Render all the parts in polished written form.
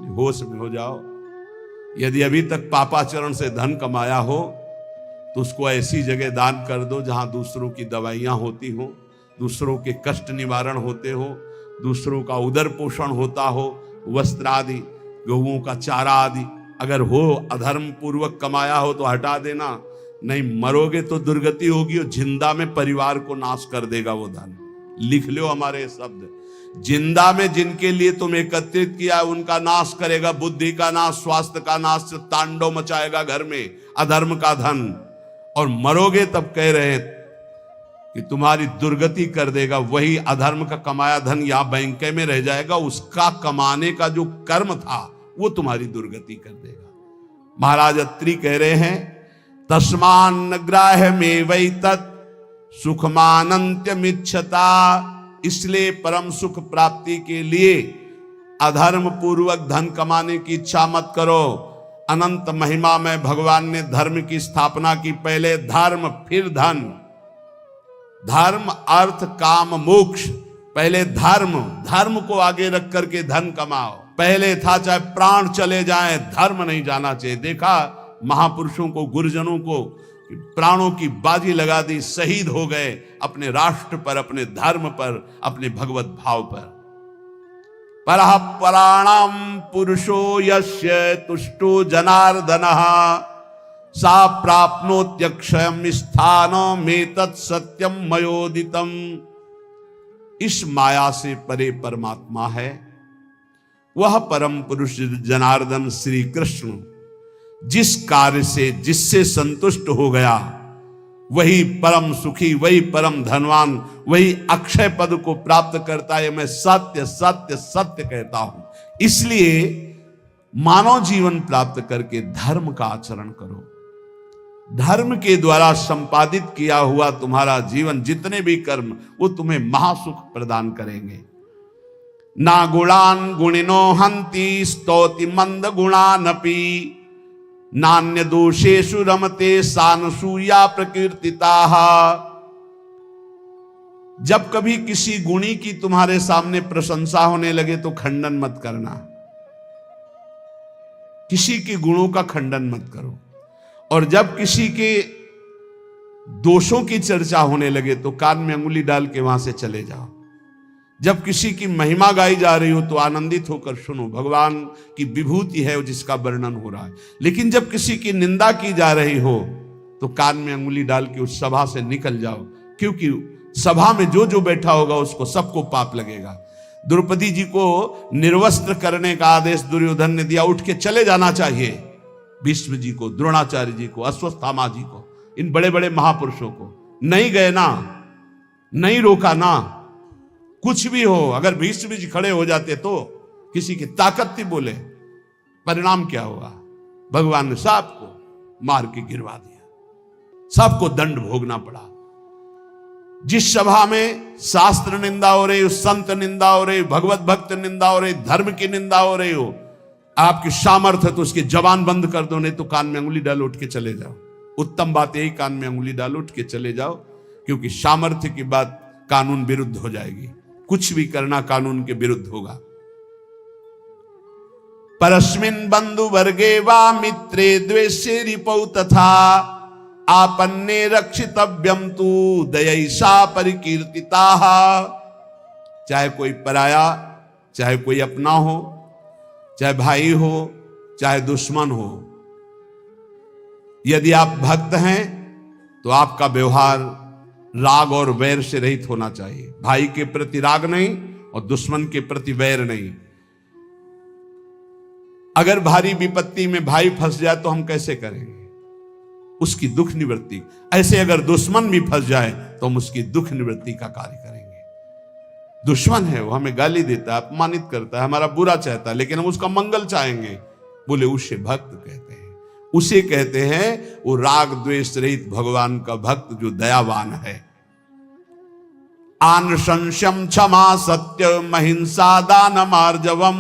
इसलिए होश में हो जाओ। यदि अभी तक पापाचरण से धन कमाया हो तो उसको ऐसी जगह दान कर दो जहां दूसरों की दवाइयां होती हो, दूसरों के कष्ट निवारण होते हो, दूसरों का उदर पोषण होता हो, वस्त्र आदि, गौओं का चारा आदि अगर हो, अधर्म पूर्वक कमाया हो तो हटा देना, नहीं मरोगे तो दुर्गति होगी और जिंदा में परिवार को नाश कर देगा वो धन। लिख लो हमारे शब्द, जिंदा में जिनके लिए तुम एकत्रित किया उनका नाश करेगा, बुद्धि का नाश, स्वास्थ्य का नाश, तांडव मचाएगा घर में अधर्म का धन, और मरोगे तब कह रहे कि तुम्हारी दुर्गति कर देगा। वही अधर्म का कमाया धन यहां बैंक में रह जाएगा, उसका कमाने का जो कर्म था वो तुम्हारी दुर्गति कर देगा। महाराज अत्रि कह रहे हैं तस्मान ग्राह्य में वही तत् सुखमानंत्यमिच्छता, इसलिए परम सुख प्राप्ति के लिए अधर्म पूर्वक धन कमाने की इच्छा मत करो। अनंत महिमा में भगवान ने धर्म की स्थापना की, पहले धर्म फिर धन, धर्म अर्थ काम मोक्ष, पहले धर्म, धर्म को आगे रख करके धन कमाओ। पहले था चाहे प्राण चले जाएं धर्म नहीं जाना चाहिए। देखा महापुरुषों को, गुरुजनों को प्राणों की बाजी लगा दी, शहीद हो गए अपने राष्ट्र पर, अपने धर्म पर, अपने भगवत भाव पर। परः पराणाम पुरुषो यस्य तुष्टो जनार्दनः सा प्राप्नोत्यक्षयम् स्थानमेतत् सत्यम मयोदितम्। इस माया से परे परमात्मा है, वह परम पुरुष जनार्दन श्री कृष्ण जिस कार्य से, जिससे संतुष्ट हो गया वही परम सुखी, वही परम धनवान, वही अक्षय पद को प्राप्त करता है। मैं सत्य सत्य सत्य कहता हूं। इसलिए मानव जीवन प्राप्त करके धर्म का आचरण करो। धर्म के द्वारा संपादित किया हुआ तुम्हारा जीवन, जितने भी कर्म, वो तुम्हें महासुख प्रदान करेंगे। ना गुणान गुणिनो हंति स्तौति मंद गुणानपि नान्य दोषेषु रमते सानसूया प्रकीर्तिताः। जब कभी किसी गुणी की तुम्हारे सामने प्रशंसा होने लगे तो खंडन मत करना, किसी के गुणों का खंडन मत करो। और जब किसी के दोषों की चर्चा होने लगे तो कान में अंगुली डाल के वहां से चले जाओ। जब किसी की महिमा गाई जा रही हो तो आनंदित होकर सुनो, भगवान की विभूति है जिसका वर्णन हो रहा है। लेकिन जब किसी की निंदा की जा रही हो तो कान में अंगुली डाल के उस सभा से निकल जाओ, क्योंकि सभा में जो जो बैठा होगा उसको सबको पाप लगेगा। द्रौपदी जी को निर्वस्त्र करने का आदेश दुर्योधन ने दिया, उठ के चले जाना चाहिए। भीष्म जी को, द्रोणाचार्य जी को, अश्वत्थामा जी को, इन बड़े बड़े महापुरुषों को नहीं गए ना, नहीं रोका ना। कुछ भी हो, अगर भीष्म जी खड़े हो जाते तो किसी की ताकत थी बोले, परिणाम क्या हुआ? भगवान ने सबको मार के गिरवा दिया, सबको दंड भोगना पड़ा। जिस सभा में शास्त्र निंदा हो रही हो, संत निंदा हो रही हो, भगवत भक्त निंदा हो रही, धर्म की निंदा हो रही हो, आपकी सामर्थ्य तो उसकी जबान बंद कर दो, नहीं तो कान में अंगुली डालो, उठ के चले जाओ। उत्तम बात यही, कान में अंगुली डालो, उठ के चले जाओ, क्योंकि सामर्थ्य की बात कानून विरुद्ध हो जाएगी। कुछ भी करना कानून के विरुद्ध होगा। परस्मिन् बंधु वर्गे वा मित्रे द्वेषे रिपौ तथा आपन्ने रक्षितव्यम तु दयैषा परिकीर्तिताः। चाहे कोई पराया, चाहे कोई अपना हो, चाहे भाई हो, चाहे दुश्मन हो, यदि आप भक्त हैं तो आपका व्यवहार राग और वैर से रहित होना चाहिए। भाई के प्रति राग नहीं और दुश्मन के प्रति वैर नहीं। अगर भारी विपत्ति में भाई फंस जाए तो हम कैसे करेंगे? उसकी दुख निवृत्ति। ऐसे अगर दुश्मन भी फंस जाए तो हम उसकी दुख निवृत्ति का कार्य करेंगे। दुश्मन है, वो हमें गाली देता है, अपमानित करता है, हमारा बुरा चाहता है, लेकिन हम उसका मंगल चाहेंगे, बोले उसे भक्त कहते हैं। उसे कहते हैं वो राग द्वेष रहित भगवान का भक्त जो दयावान है। आन संशम क्षमा सत्य महिंसा दान मार्जवम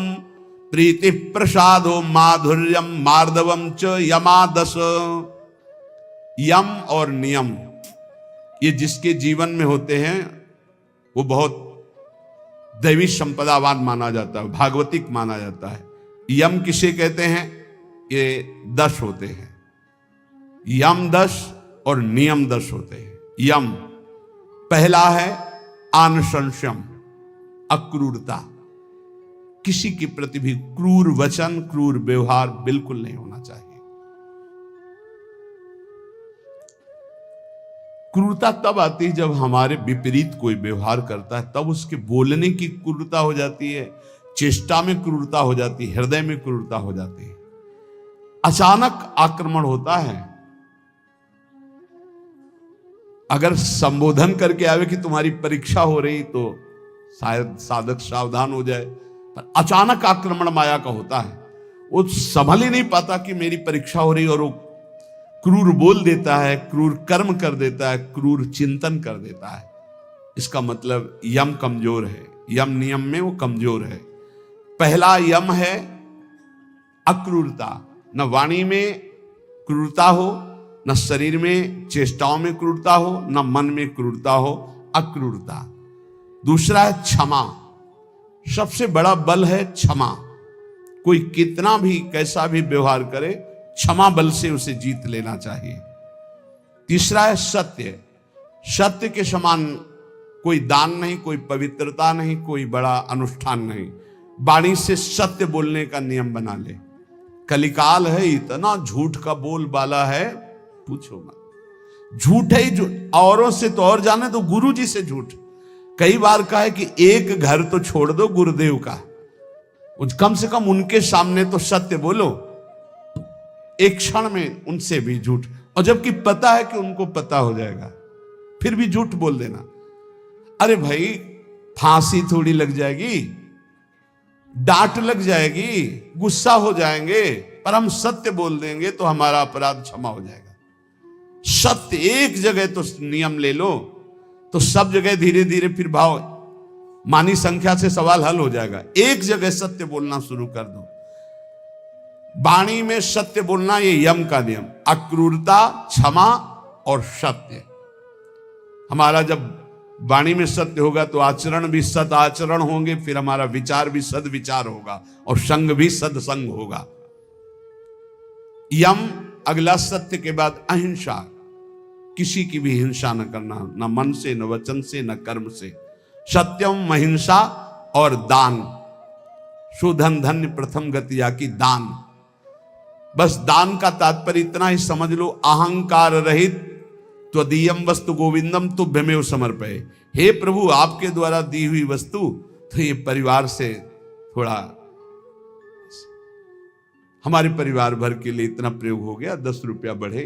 प्रीति प्रसादो माधुर्यम मार्दवम च यमादस। यम और नियम ये जिसके जीवन में होते हैं वो बहुत दैवी संपदावान माना जाता है, भागवतिक माना जाता है। यम किसे कहते हैं? ये 10 होते हैं, यम 10 और नियम 10 होते हैं। यम पहला है आनुशंसम, अक्रूरता। किसी के प्रति भी क्रूर वचन, क्रूर व्यवहार बिल्कुल नहीं होना चाहिए। क्रूरता तब आती है जब हमारे विपरीत कोई व्यवहार करता है, तब उसके बोलने की क्रूरता हो जाती है, चेष्टा में क्रूरता हो जाती है, हृदय में क्रूरता हो जाती है। अचानक आक्रमण होता है। अगर संबोधन करके आवे कि तुम्हारी परीक्षा हो रही तो शायद साधक सावधान हो जाए, पर अचानक आक्रमण माया का होता है। वो संभल ही नहीं पाता कि मेरी परीक्षा हो रही, और वो क्रूर बोल देता है, क्रूर कर्म कर देता है, क्रूर चिंतन कर देता है। इसका मतलब यम कमजोर है, यम नियम में वो कमजोर है। पहला यम है अक्रूरता। न वाणी में क्रूरता हो, न शरीर में चेष्टाओं में क्रूरता हो, न मन में क्रूरता हो, अक्रूरता। दूसरा है क्षमा। सबसे बड़ा बल है क्षमा। कोई कितना भी कैसा भी व्यवहार करे, क्षमा बल से उसे जीत लेना चाहिए। तीसरा है सत्य। सत्य के समान कोई दान नहीं, कोई पवित्रता नहीं, कोई बड़ा अनुष्ठान नहीं। वाणी से सत्य बोलने का नियम बना ले। कलिकाल है, इतना झूठ का बोलबाला है, पूछो मत। झूठ है ही झूठ, औरों से तो और जाने तो गुरु जी से झूठ। कई बार कहा है कि एक घर तो छोड़ दो गुरुदेव का, कम से कम उनके सामने तो सत्य बोलो। एक क्षण में उनसे भी झूठ, और जबकि पता है कि उनको पता हो जाएगा, फिर भी झूठ बोल देना। अरे भाई, फांसी थोड़ी लग जाएगी, डांट लग जाएगी, गुस्सा हो जाएंगे, पर हम सत्य बोल देंगे तो हमारा अपराध क्षमा हो जाएगा। सत्य एक जगह तो नियम ले लो, तो सब जगह धीरे धीरे फिर भाव मानी संख्या से सवाल हल हो जाएगा। एक जगह सत्य बोलना शुरू कर दो। वाणी में सत्य बोलना, ये यम का नियम। अक्रूरता, क्षमा और सत्य। हमारा जब वाणी में सत्य होगा तो आचरण भी सद आचरण होंगे, फिर हमारा विचार भी सद विचार होगा, और संग भी सदसंग होगा। यम अगला सत्य के बाद अहिंसा। किसी की भी हिंसा न करना, न मन से, न वचन से, न कर्म से। सत्यम, अहिंसा और दान। सुधन धन्य प्रथम गतिया की दान। बस दान का तात्पर्य इतना ही समझ लो, अहंकार रहित त्वदीयम वस्तु गोविंदम तुभ्यमेव समर्पये। हे प्रभु, आपके द्वारा दी हुई वस्तु, तो ये परिवार से थोड़ा, हमारे परिवार भर के लिए इतना प्रयोग हो गया, 10 रुपया बढ़े,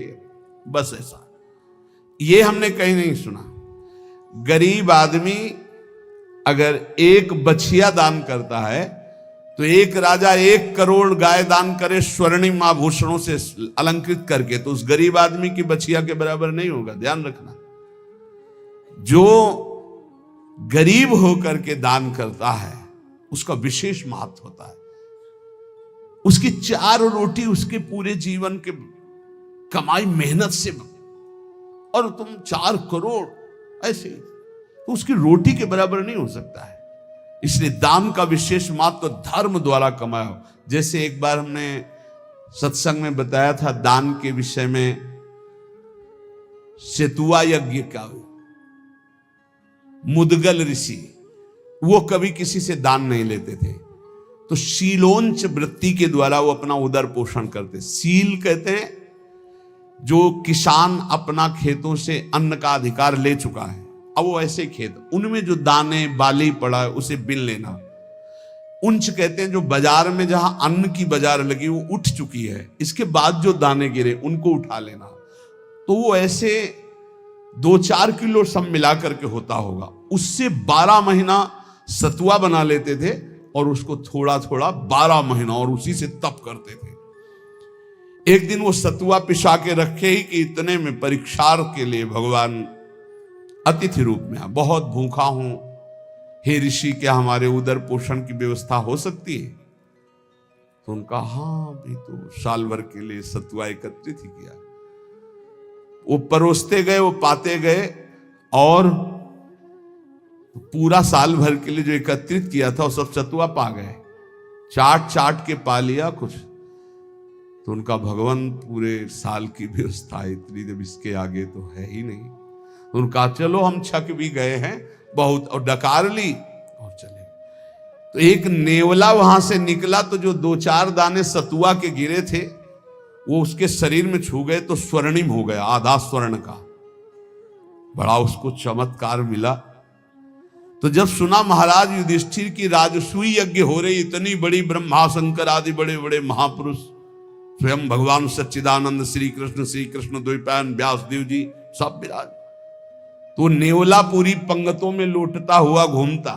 बस ऐसा। ये हमने कहीं नहीं सुना। गरीब आदमी अगर एक बछिया दान करता है तो एक राजा 1 करोड़ गाय दान करे स्वर्णिम आभूषणों से अलंकृत करके, तो उस गरीब आदमी की बछिया के बराबर नहीं होगा। ध्यान रखना, जो गरीब होकर के दान करता है उसका विशेष महत्व होता है। उसकी 4 रोटी उसके पूरे जीवन के कमाई मेहनत से, और तुम 4 करोड़ ऐसे, तो उसकी रोटी के बराबर नहीं हो सकता है। इसलिए दान का विशेष महत्व धर्म द्वारा कमाया हो। जैसे एक बार हमने सत्संग में बताया था दान के विषय में, सेतुआ यज्ञ का मुदगल ऋषि, वो कभी किसी से दान नहीं लेते थे, तो शीलोंच वृत्ति के द्वारा वो अपना उदर पोषण करते। सील कहते हैं जो किसान अपना खेतों से अन्न का अधिकार ले चुका है, अब वो ऐसे खेत, उनमें जो दाने बाली पड़ा है उसे बिन लेना। उंच कहते हैं जो बाजार में जहां अन्न की बाजार लगी वो उठ चुकी है, इसके बाद जो दाने गिरे उनको उठा लेना। तो वो ऐसे 2-4 किलो सब मिला करके होता होगा। उससे 12 महीना सतुआ बना लेते थे, और उसको थोड़ा थोड़ा 12 महीना और उसी से तप करते थे। एक दिन वो सतुआ पिसा के रखे ही कि इतने में परीक्षार्थ के लिए भगवान अतिथि रूप में, बहुत भूखा हूं हे ऋषि, क्या हमारे उदर पोषण की व्यवस्था हो सकती है? तो उनका हाँ भी, तो साल भर के लिए सतुआ एकत्रित ही किया। वो परोसते गए, वो पाते गए, और पूरा साल भर के लिए जो एकत्रित किया था वो सब सतुआ पा गए। चाट चाट के पा लिया कुछ, तो उनका भगवान पूरे साल की व्यवस्था इतनी, जब इसके आगे तो है ही नहीं। उनका चलो हम छक भी गए हैं बहुत, और डकार ली और चले। तो एक नेवला वहां से निकला, तो जो 2-4 दाने सतुआ के गिरे थे वो उसके शरीर में छू गए तो स्वर्णिम हो गया, आधा स्वर्ण का। बड़ा उसको चमत्कार मिला। तो जब सुना महाराज युधिष्ठिर की राजसूय यज्ञ हो रही, इतनी बड़ी ब्रह्मा शंकर आदि बड़े बड़े महापुरुष, स्वयं भगवान सच्चिदानंद श्री कृष्ण द्वैपायन व्यासदेव जी सब विराज, तो नेवला पूरी पंगतों में लौटता हुआ घूमता,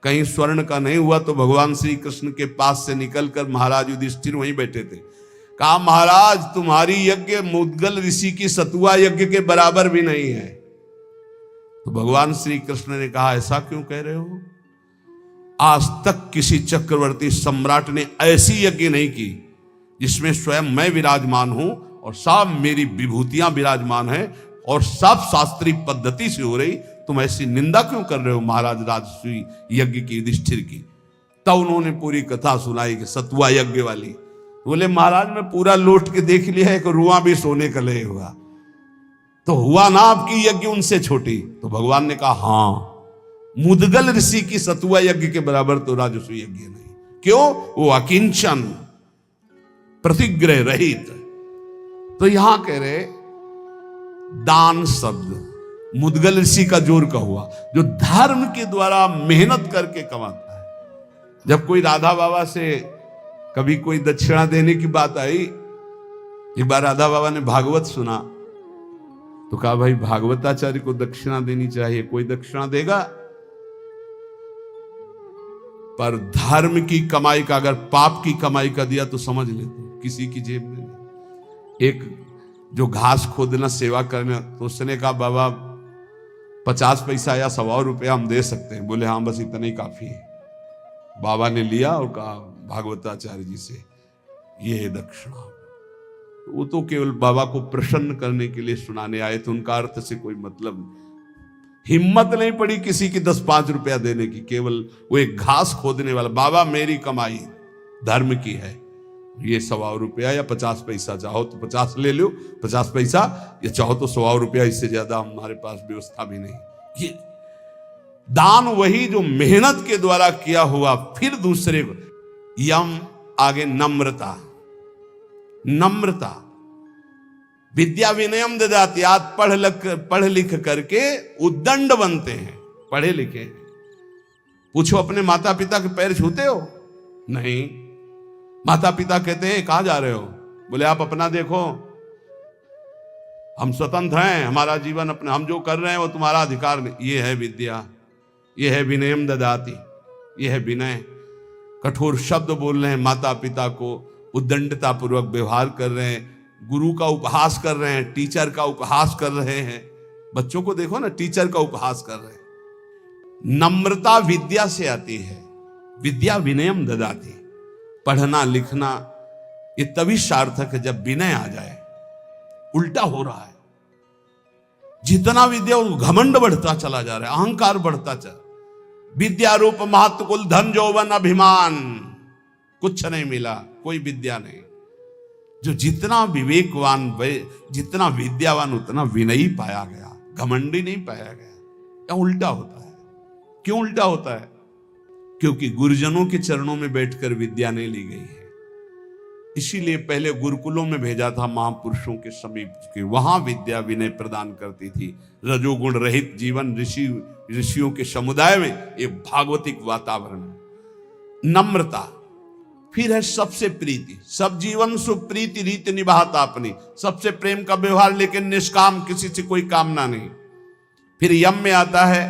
कहीं स्वर्ण का नहीं हुआ। तो भगवान श्री कृष्ण के पास से निकलकर महाराज युधिष्ठिर वहीं बैठे थे, कहा महाराज तुम्हारी यज्ञ मुद्गल ऋषि की सतुआ यज्ञ के बराबर भी नहीं है। तो भगवान श्री कृष्ण ने कहा ऐसा क्यों कह रहे हो? आज तक किसी चक्रवर्ती सम्राट ने ऐसी यज्ञ नहीं की जिसमें स्वयं मैं विराजमान हूं और सब मेरी विभूतियां विराजमान है और सब शास्त्रीय पद्धति से हो रही, तुम ऐसी निंदा क्यों कर रहे हो महाराज राजसूय यज्ञ की युधिष्ठिर की? तब उन्होंने पूरी कथा सुनाई कि सतुआ यज्ञ वाली। बोले महाराज मैं पूरा लौट के देख लिया है कि रुआ भी सोने का लय हुआ, तो हुआ ना आपकी यज्ञ उनसे छोटी? तो भगवान ने कहा हां, मुद्गल ऋषि की सतुआ यज्ञ के बराबर तो राजसूय यज्ञ नहीं। क्यों? वो अकिंचन, प्रतिग्रह रहित। तो यहां कह रहे दान शब्द मुद्गल ऋषि का जोर का हुआ, जो धर्म के द्वारा मेहनत करके कमाता है। जब कोई राधा बाबा से कभी कोई दक्षिणा देने की बात आई, एक बार राधा बाबा ने भागवत सुना तो कहा भाई भागवताचार्य को दक्षिणा देनी चाहिए, कोई दक्षिणा देगा? पर धर्म की कमाई का, अगर पाप की कमाई का दिया तो समझ लेते किसी की जेब में नहीं। एक जो घास खोदना सेवा करना, तो उसने कहा बाबा 50 पैसा या 100 रुपया हम दे सकते हैं। बोले हाँ बस इतना ही काफी है। बाबा ने लिया और कहा भागवताचार्य जी से ये है दक्षिणा। वो तो केवल बाबा को प्रसन्न करने के लिए सुनाने आए थे, उनका अर्थ से कोई मतलब नहीं। हिम्मत नहीं पड़ी किसी की 10-5 रुपया देने की, केवल वो एक घास खोदने वाला, बाबा मेरी कमाई धर्म की है, ये 100 रुपया या 50 पैसा, चाहो तो 50 ले लो 50 पैसा, या चाहो तो 100 रुपया, इससे ज्यादा हमारे पास व्यवस्था भी नहीं। ये दान वही जो मेहनत के द्वारा किया हुआ। फिर दूसरे को यम, आगे नम्रता, नम्रता विद्या विनयम ददाति। आज पढ़ लिख करके उद्दंड बनते हैं, पढ़े लिखे। पूछो अपने माता पिता के पैर छूते हो? नहीं। माता पिता कहते हैं कहां जा रहे हो? बोले आप अपना देखो, हम स्वतंत्र हैं, हमारा जीवन अपना, हम जो कर रहे हैं वो तुम्हारा अधिकार नहीं। ये है विद्या, ये है विनयम ददाति, ये है विनय। कठोर शब्द बोल रहे हैं माता पिता को, उद्दंडता पूर्वक व्यवहार कर रहे हैं, गुरु का उपहास कर रहे हैं, टीचर का उपहास कर रहे हैं। बच्चों को देखो ना, टीचर का उपहास कर रहे हैं। नम्रता विद्या से आती है, विद्या विनयम ददाति। पढ़ना लिखना ये तभी सार्थक है जब विनय आ जाए। उल्टा हो रहा है, जितना विद्या घमंड बढ़ता चला जा रहा है, अहंकार बढ़ता चला। विद्या रूप महत्व कुल धन जौवन अभिमान, कुछ नहीं मिला, कोई विद्या नहीं। जो जितना विवेकवान, जितना विद्यावान, उतना विनयी पाया गया, घमंडी नहीं पाया गया। या उल्टा होता है। क्यों उल्टा होता है? क्योंकि गुरुजनों के चरणों में बैठकर विद्या नहीं ली गई है। इसीलिए पहले गुरुकुलों में भेजा था महापुरुषों के समीप के, वहां विद्या विनय प्रदान करती थी। रजोगुण रहित जीवन, ऋषियों के समुदाय में एक भागवतिक वातावरण। नम्रता, फिर है सबसे प्रीति, सब जीवन सुप्रीति रीति निभाता अपनी, सबसे प्रेम का व्यवहार, लेकिन निष्काम, किसी से कोई कामना नहीं। फिर यम में आता है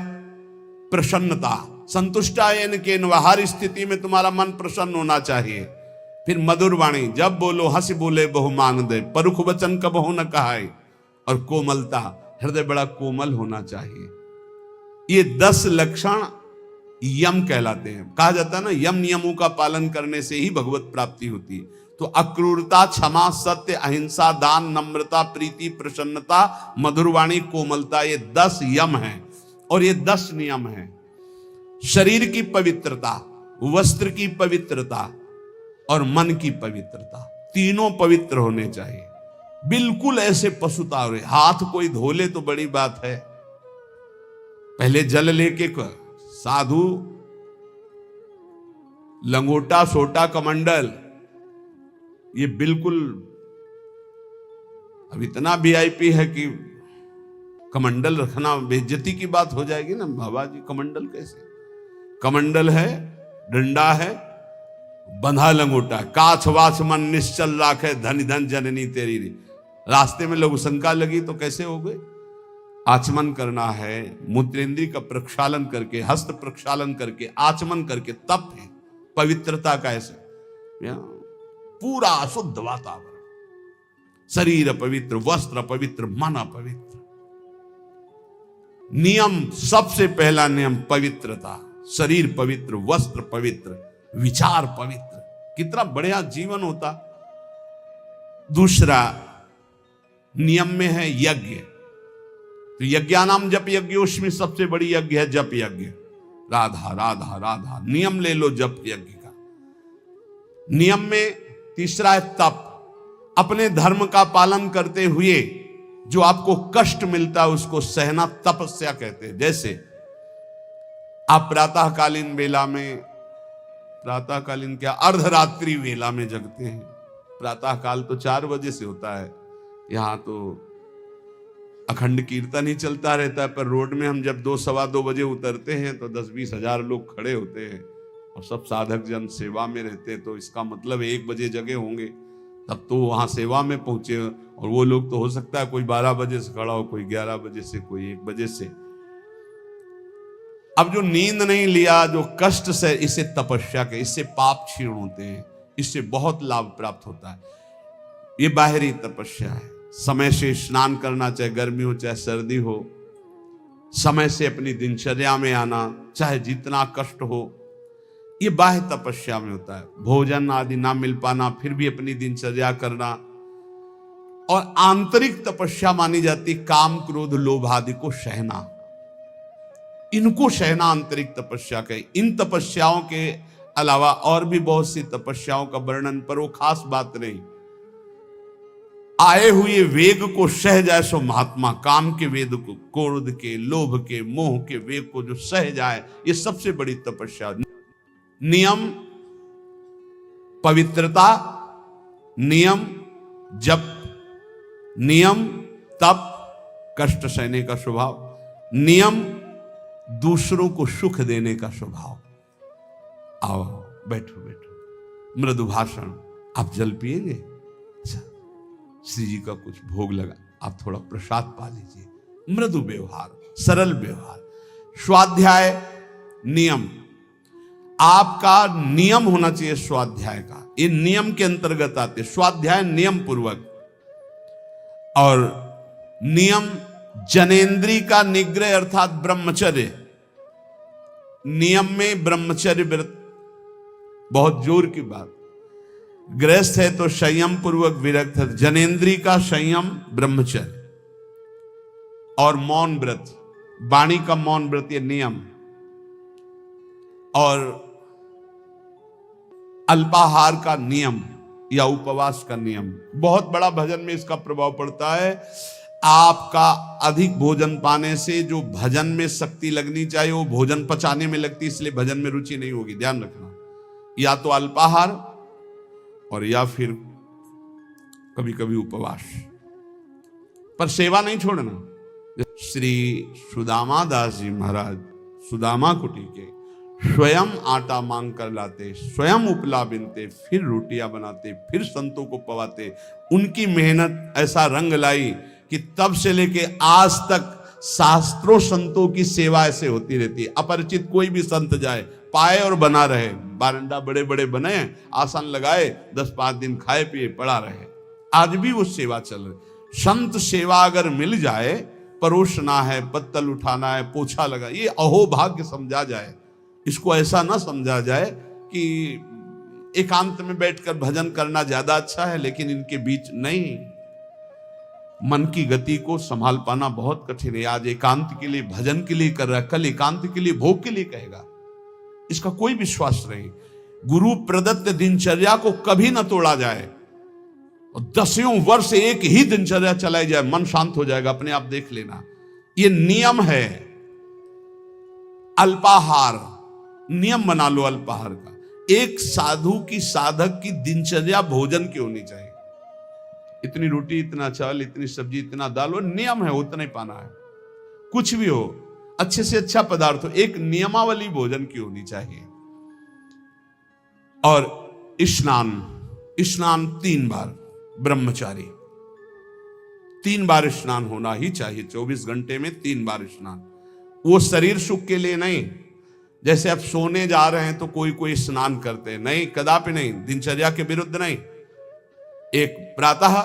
प्रसन्नता, संतुष्टायन के, हर स्थिति में तुम्हारा मन प्रसन्न होना चाहिए। फिर मधुर वाणी, जब बोलो हंस बोले बहु मान दे, परुख वचन कबहु न कहाए। और कोमलता, हृदय बड़ा कोमल होना चाहिए। ये 10 लक्षण यम कहलाते हैं। कहा जाता है ना, यम नियमों का पालन करने से ही भगवत प्राप्ति होती है। तो अक्रूरता, क्षमा, सत्य, अहिंसा, दान, नम्रता, प्रीति, प्रसन्नता, मधुरवाणी, कोमलता, ये 10 यम हैं और ये 10 नियम हैं। शरीर की पवित्रता, वस्त्र की पवित्रता और मन की पवित्रता, तीनों पवित्र होने चाहिए। बिल्कुल ऐसे पशुता हो रहे, हाथ कोई धो ले तो बड़ी बात है, पहले जल लेके साधु लंगोटा सोटा कमंडल, ये बिल्कुल अब इतना वीआईपी है कि कमंडल रखना बेइज्जती की बात हो जाएगी ना। बाबा जी कमंडल कैसे, कमंडल है, डंडा है, बंधा लंगोटा, काछ वाछ मन निश्चल राखे, धन धन जननी तेरी। रास्ते में लघु शंका लगी तो कैसे हो गए? आचमन करना है, मूत्रेंद्री का प्रक्षालन करके, हस्त प्रक्षालन करके, आचमन करके, तप है पवित्रता का। ऐसे पूरा शुद्ध वातावरण, शरीर पवित्र, वस्त्र पवित्र, मन पवित्र। नियम, सबसे पहला नियम पवित्रता, शरीर पवित्र, वस्त्र पवित्र, विचार पवित्र, कितना बढ़िया जीवन होता। दूसरा नियम में है यज्ञ, तो यज्ञानाम जप यज्ञ, उसमें सबसे बड़ी यज्ञ है जप यज्ञ। राधा राधा राधा, नियम ले लो जप यज्ञ का। नियम में तीसरा है तप, अपने धर्म का पालन करते हुए जो आपको कष्ट मिलता है उसको सहना तपस्या कहते हैं। जैसे आप प्रातःकालीन वेला में, प्रातःकालीन क्या, अर्धरात्रि वेला में जगते हैं। प्रातःकाल तो 4 बजे से होता है, यहां तो अखंड कीर्तन ही चलता रहता है, पर रोड में हम जब 2 सवा 2 बजे उतरते हैं तो 10-20 हजार लोग खड़े होते हैं और सब साधक जन सेवा में रहते हैं, तो इसका मतलब 1 बजे जगे होंगे, तब तो वहां सेवा में पहुंचे। और वो लोग तो हो सकता है कोई 12 बजे से खड़ा हो, कोई 11 बजे से, कोई 1 बजे से। अब जो नींद नहीं लिया, जो कष्ट से, इसे तपस्या के, इससे पाप क्षीण होते हैं, इससे बहुत लाभ प्राप्त होता है। ये बाहरी तपस्या है। समय से स्नान करना, चाहे गर्मी हो चाहे सर्दी हो, समय से अपनी दिनचर्या में आना, चाहे जितना कष्ट हो, ये बाह्य तपस्या में होता है। भोजन आदि ना मिल पाना, फिर भी अपनी दिनचर्या करना। और आंतरिक तपस्या मानी जाती काम क्रोध लोभ आदि को सहना, इनको सहना आंतरिक तपस्या कहे। इन तपस्याओं के अलावा और भी बहुत सी तपस्याओं का वर्णन, पर वो खास बात नहीं। आए हुए वेग को सह जाए सो महात्मा, काम के वेग को, क्रोध के, लोभ के, मोह के वेग को जो सह जाए, ये सबसे बड़ी तपस्या। नियम पवित्रता, नियम जप, नियम तप, कष्ट सहने का स्वभाव, नियम दूसरों को सुख देने का स्वभाव। आओ बैठो बैठो, मृदु भाषण। आप जल पिएंगे? अच्छा, श्री जी का कुछ भोग लगा, आप थोड़ा प्रसाद पा लीजिए। मृदु व्यवहार, सरल व्यवहार। स्वाध्याय नियम, आपका नियम होना चाहिए स्वाध्याय का, ये नियम के अंतर्गत आते। स्वाध्याय नियम पूर्वक, और नियम जनेन्द्री का निग्रह अर्थात ब्रह्मचर्य। नियम में ब्रह्मचर्य व्रत बहुत जोर की बात। गृहस्थ है तो संयम पूर्वक विरक्त है, जनेन्द्री का संयम ब्रह्मचर्य। और मौन व्रत, वाणी का मौन व्रत, ये नियम। और अल्पाहार का नियम या उपवास का नियम, बहुत बड़ा भजन में इसका प्रभाव पड़ता है। आपका अधिक भोजन पाने से जो भजन में शक्ति लगनी चाहिए वो भोजन पचाने में लगती, इसलिए भजन में रुचि नहीं होगी, ध्यान रखना। या तो अल्पाहार और या फिर कभी कभी उपवास, पर सेवा नहीं छोड़ना। श्री सुदामा दास जी महाराज सुदामा कुटी के स्वयं आटा मांग कर लाते, स्वयं उपला बिनते, फिर रोटियां बनाते, फिर संतों को पवाते। उनकी मेहनत ऐसा रंग लाई कि तब से लेके आज तक शास्त्रों संतों की सेवा ऐसे होती रहती है। अपरिचित कोई भी संत जाए, पाए और बना रहे। बारंडा बड़े बड़े बने, आसन लगाए, 10-5 दिन खाए पिए पड़ा रहे। आज भी वो सेवा चल रही। संत सेवा अगर मिल जाए, परोसना है, पत्तल उठाना है, पोछा लगा, ये अहोभाग्य समझा जाए। इसको ऐसा ना समझा जाए कि एकांत में बैठकर भजन करना ज्यादा अच्छा है, लेकिन इनके बीच नहीं। मन की गति को संभाल पाना बहुत कठिन है। आज एकांत के लिए भजन के लिए कर रहा है, कल एकांत के लिए भोग के लिए कहेगा। इसका कोई विश्वास नहीं। गुरु प्रदत्त दिनचर्या को कभी न तोड़ा जाए, और 10 वर्ष एक ही दिनचर्या चलाई जाए, मन शांत हो जाएगा, अपने आप देख लेना। ये नियम है। अल्पाहार नियम बना लो अल्पाहार का। एक साधु की, साधक की दिनचर्या भोजन की होनी चाहिए। इतनी रोटी, इतना चावल, इतनी सब्जी, इतना दाल, वो नियम है, उतना ही पाना है। कुछ भी हो, अच्छे से अच्छा पदार्थ हो, एक नियमावली भोजन की होनी चाहिए। और स्नान 3 बार, ब्रह्मचारी 3 बार स्नान होना ही चाहिए। 24 घंटे में 3 बार स्नान। वो शरीर सुख के लिए नहीं, जैसे अब सोने जा रहे हैं तो कोई स्नान करते हैं, नहीं, कदापि नहीं, दिनचर्या के विरुद्ध नहीं। एक प्रातः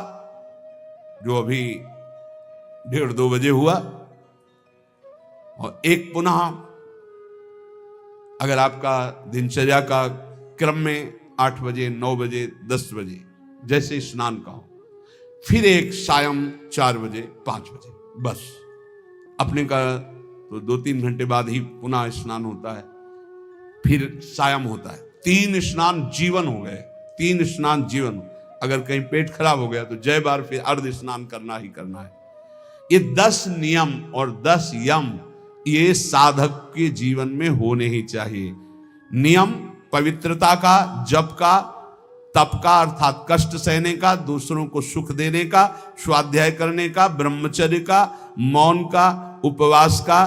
जो अभी 1:30-2 बजे हुआ, और एक पुनः अगर आपका दिनचर्या का क्रम में 8 बजे, 9 बजे, 10 बजे जैसे स्नान का हो, फिर एक सायं 4 बजे, 5 बजे, बस। अपने का तो 2-3 घंटे बाद ही पुनः स्नान होता है, फिर सायं होता है। 3 स्नान जीवन हो गए, 3 स्नान जीवन। अगर कहीं पेट खराब हो गया तो जय बार फिर अर्ध स्नान करना ही करना है। ये 10 नियम और 10 यम ये साधक के जीवन में होने ही चाहिए। नियम पवित्रता का, जप का, तप का अर्थात कष्ट सहने का, दूसरों को सुख देने का, स्वाध्याय करने का, ब्रह्मचर्य का, मौन का, उपवास का,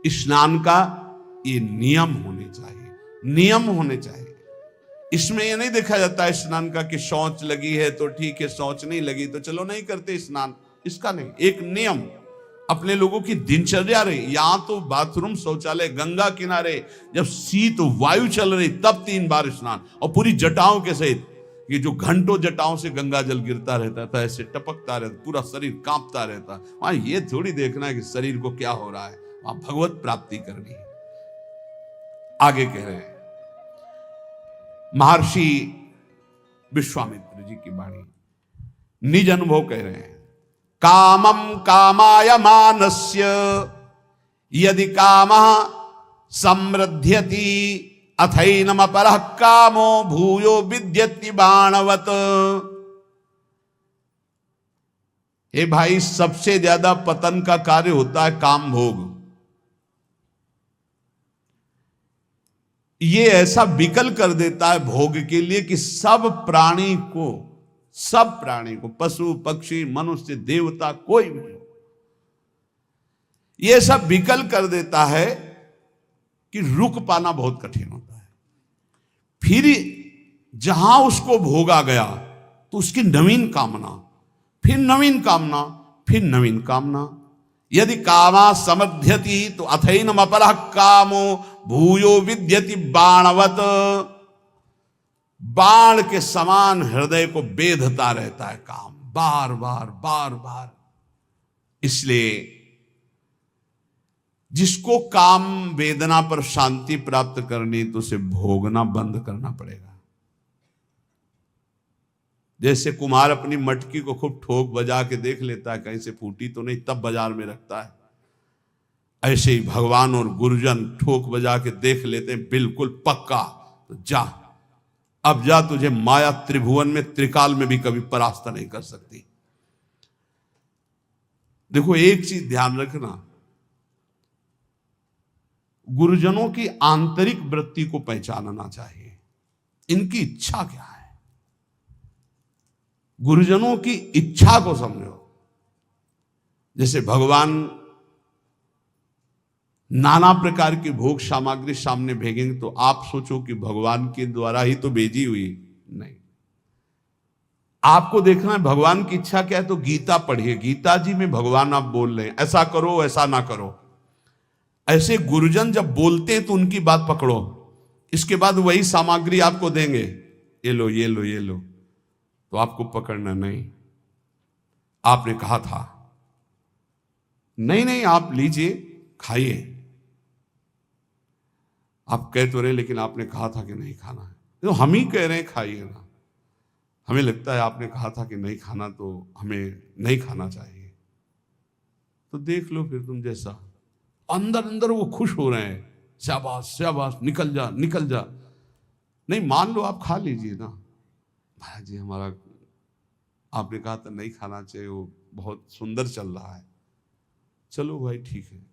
स्नान का, ये नियम होने चाहिए। नियम होने चाहिए। इसमें ये नहीं देखा जाता है स्नान का कि शौच लगी है तो ठीक है, शौच नहीं लगी तो चलो नहीं करते स्नान, इसका नहीं। एक नियम अपने लोगों की दिनचर्या रही। यहां तो बाथरूम, शौचालय गंगा किनारे, जब शीत वायु चल रही तब 3 बार स्नान, और पूरी जटाओं के सहित। ये जो घंटों जटाओं से गंगा जल गिरता रहता था, ऐसे टपकता रहता, पूरा शरीर कांपता रहता। वहां ये थोड़ी देखना है कि शरीर को क्या हो रहा है, वहां भगवत प्राप्ति करनी है। आगे कह रहे हैं महर्षि विश्वामित्र जी की वाणी, निज अनुभव कह रहे हैं। कामम कामायमानस्य यदि कामः समृद्ध्यति अथैनम अपरः कामो भूयो विद्यति बाणवत। हे भाई, सबसे ज्यादा पतन का कार्य होता है काम भोग। ये ऐसा विकल कर देता है भोग के लिए कि सब प्राणी को, पशु पक्षी मनुष्य देवता कोई भी, ये सब विकल कर देता है कि रुक पाना बहुत कठिन होता है। फिर जहां उसको भोगा गया तो उसकी नवीन कामना, फिर नवीन कामना, फिर नवीन कामना। यदि कामा समध्यति तो अथैनम अपरः कामो भूयो विद्यति बाणवत। बाण के समान हृदय को बेधता रहता है काम, बार बार बार बार। इसलिए जिसको काम वेदना पर शांति प्राप्त करनी तो उसे भोगना बंद करना पड़ेगा। जैसे कुम्हार अपनी मटकी को खूब ठोक बजा के देख लेता है कहीं से फूटी तो नहीं, तब बाजार में रखता है, ऐसे ही भगवान और गुरुजन ठोक बजा के देख लेते हैं बिल्कुल पक्का, तो जा, अब जा, तुझे माया त्रिभुवन में त्रिकाल में भी कभी परास्त नहीं कर सकती। देखो एक चीज ध्यान रखना, गुरुजनों की आंतरिक वृत्ति को पहचानना चाहिए, इनकी इच्छा क्या है। गुरुजनों की इच्छा को समझो। जैसे भगवान नाना प्रकार की भोग सामग्री सामने भेजेंगे तो आप सोचो कि भगवान के द्वारा ही तो भेजी हुई, नहीं। आपको देखना है भगवान की इच्छा क्या है, तो गीता पढ़िए। गीता जी में भगवान आप बोल रहे हैं ऐसा करो ऐसा ना करो। ऐसे गुरुजन जब बोलते हैं तो उनकी बात पकड़ो, इसके बाद वही सामग्री आपको देंगे, ये लो ये लो ये लो, तो आपको पकड़ना नहीं। आपने कहा था, नहीं नहीं आप लीजिए खाइए, आप कह तो रहे लेकिन आपने कहा था कि नहीं खाना है, तो हम ही कह रहे हैं खाइए ना। हमें लगता है आपने कहा था कि नहीं खाना तो हमें नहीं खाना चाहिए, तो देख लो फिर तुम जैसा। अंदर अंदर वो खुश हो रहे हैं, शाबाश शाबाश, निकल जा निकल जा। नहीं, मान लो आप खा लीजिए ना। महाराज जी हमारा, आपने कहा था नहीं खाना चाहिए, वो बहुत सुंदर चल रहा है। चलो भाई ठीक है।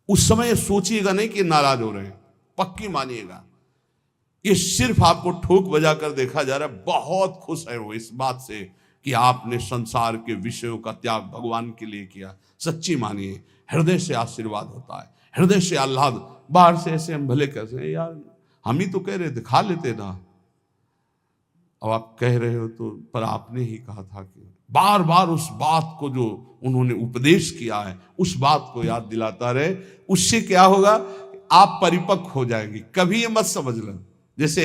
उस समय सोचिएगा नहीं कि नाराज हो रहे हैं, पक्की मानिएगा। ये सिर्फ आपको ठोक बजा कर देखा जा रहा है। बहुत खुश है वो इस बात से कि आपने संसार के विषयों का त्याग भगवान के लिए किया। सच्ची मानिए, हृदय से आशीर्वाद होता है, हृदय से आह्लाद। बाहर से ऐसे हम भले कैसे हैं यार, हम ही तो कह रहे थे खा लेते ना। अब आप कह रहे हो तो, पर आपने ही कहा था कि बार बार उस बात को जो उन्होंने उपदेश किया है उस बात को याद दिलाता रहे। उससे क्या होगा, आप परिपक्व हो जाएंगे। कभी ये मत समझ लो, जैसे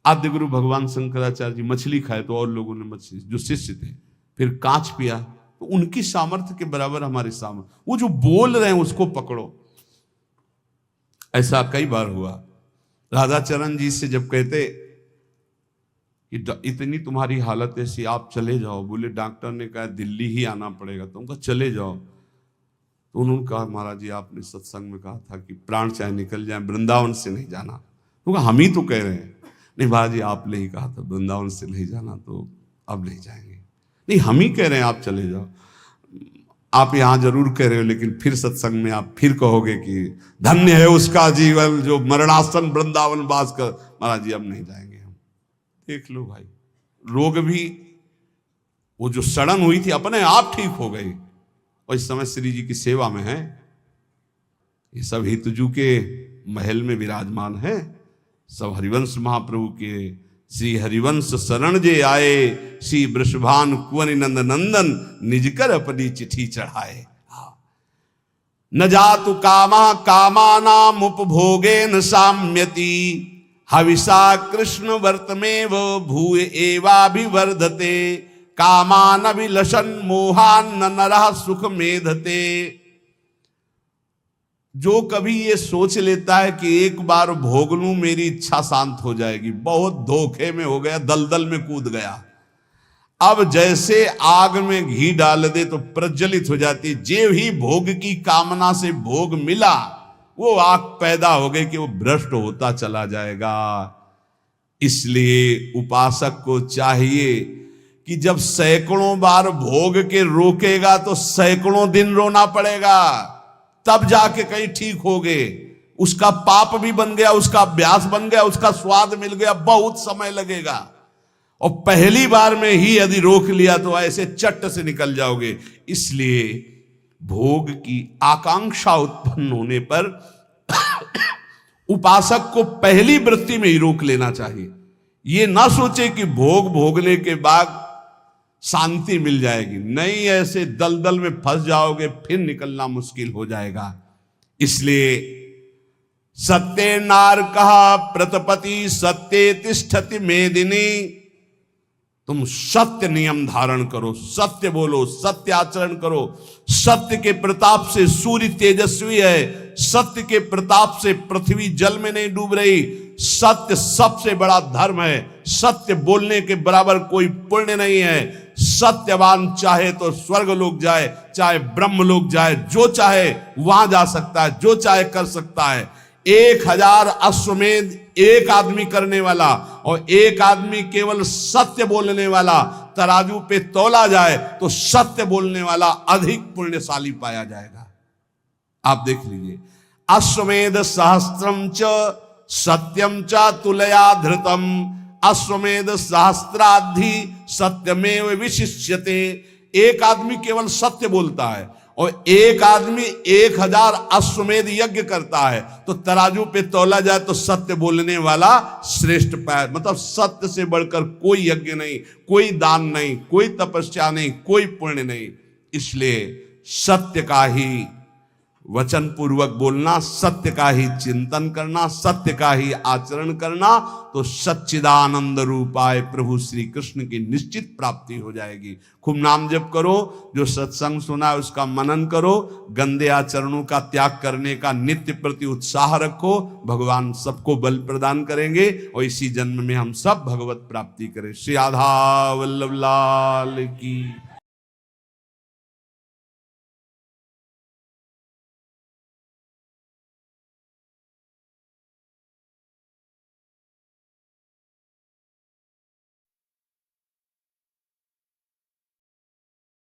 आद्य गुरु भगवान शंकराचार्य जी मछली खाए तो और लोगों ने मछली, जो शिष्य थे, फिर कांच पिया, तो उनकी सामर्थ्य के बराबर हमारी सामर्थ्य। वो जो बोल रहे हैं उसको पकड़ो। ऐसा कई बार हुआ। राधाचरण जी से जब कहते कि इतनी तुम्हारी हालत ऐसी, आप चले जाओ, बोले डॉक्टर ने कहा दिल्ली ही आना पड़ेगा, तो उनका चले जाओ। तो उन्होंने कहा महाराज जी आपने सत्संग में कहा था कि प्राण चाहे निकल जाए वृंदावन से नहीं जाना। तो हम ही तो कह रहे हैं। नहीं महाराज जी आपने ही कहा था वृंदावन से नहीं जाना, तो अब नहीं जाएंगे। नहीं, हम ही कह रहे हैं आप चले जाओ। आप यहाँ जरूर कह रहे हो, लेकिन फिर सत्संग में आप फिर कहोगे कि धन्य है उसका जीवन जो मरणासन वृंदावन वास कर। महाराज जी अब नहीं जाएंगे हम। देख लो भाई, रोग भी वो जो सड़न हुई थी अपने आप ठीक हो गई, और इस समय श्री जी की सेवा में है। ये सब हितजू के महल में विराजमान है। सब हरिवंश महाप्रभु के श्री हरिवंश शरण जे आए, श्री वृषभान कुंवर नंद नंदन निजकर अपनी चिट्ठी चढ़ाए। न जातु कामा कामानाम उपभोगे न साम्यति, हविषा कृष्ण वर्तमेव भूय एवाभिवर्धते, कामान अभिलषन् मोहान न नरः सुख मेधते। जो कभी ये सोच लेता है कि एक बार भोग लूं मेरी इच्छा शांत हो जाएगी, बहुत धोखे में हो गया, दलदल में कूद गया। अब जैसे आग में घी डाल दे तो प्रज्वलित हो जाती। जे ही भोग की कामना से भोग मिला, वो आग पैदा हो गई कि वो भ्रष्ट होता चला जाएगा। इसलिए उपासक को चाहिए कि जब सैकड़ों बार भोग के रोकेगा तो सैकड़ों दिन रोना पड़ेगा, तब जाके कहीं ठीक हो गए। उसका पाप भी बन गया, उसका अभ्यास बन गया, उसका स्वाद मिल गया, बहुत समय लगेगा। और पहली बार में ही यदि रोक लिया तो ऐसे चट से निकल जाओगे। इसलिए भोग की आकांक्षा उत्पन्न होने पर उपासक को पहली वृत्ति में ही रोक लेना चाहिए। ये ना सोचे कि भोग भोगने के बाद शांति मिल जाएगी। नहीं, ऐसे दलदल में फंस जाओगे, फिर निकलना मुश्किल हो जाएगा। इसलिए सत्य नार कहा प्रतपति सत्य तिष्ठति मेदिनी। तुम सत्य नियम धारण करो, सत्य बोलो, सत्य आचरण करो। सत्य के प्रताप से सूर्य तेजस्वी है, सत्य के प्रताप से पृथ्वी जल में नहीं डूब रही। सत्य सबसे बड़ा धर्म है, सत्य बोलने के बराबर कोई पुण्य नहीं है। सत्यवान चाहे तो स्वर्ग लोक जाए, चाहे ब्रह्म लोक जाए, जो चाहे वहां जा सकता है, जो चाहे कर सकता है। 1000 अश्वमेध एक आदमी करने वाला और एक आदमी केवल सत्य बोलने वाला तराजू पे तोला जाए तो सत्य बोलने वाला अधिक पुण्यशाली पाया जाएगा। आप देख लीजिए, अश्वमेध सहस्त्रम च सत्यम च तुलया धृतम, अश्वमेध सहस्त्राधि सत्यमेव विशिष्यते। एक आदमी केवल सत्य बोलता है और एक आदमी 1000 अश्वमेध यज्ञ करता है, तो तराजू पे तौला जाए तो सत्य बोलने वाला श्रेष्ठ पाया। मतलब सत्य से बढ़कर कोई यज्ञ नहीं, कोई दान नहीं, कोई तपस्या नहीं, कोई पुण्य नहीं। इसलिए सत्य का ही वचन पूर्वक बोलना, सत्य का ही चिंतन करना, सत्य का ही आचरण करना, तो सच्चिदानंद रूपाय प्रभु श्री कृष्ण की निश्चित प्राप्ति हो जाएगी। खूब नाम जप करो, जो सत्संग सुना है उसका मनन करो, गंदे आचरणों का त्याग करने का नित्य प्रति उत्साह रखो। भगवान सबको बल प्रदान करेंगे और इसी जन्म में हम सब भगवत प्राप्ति करें। श्री राधा वल्लभ लाल की।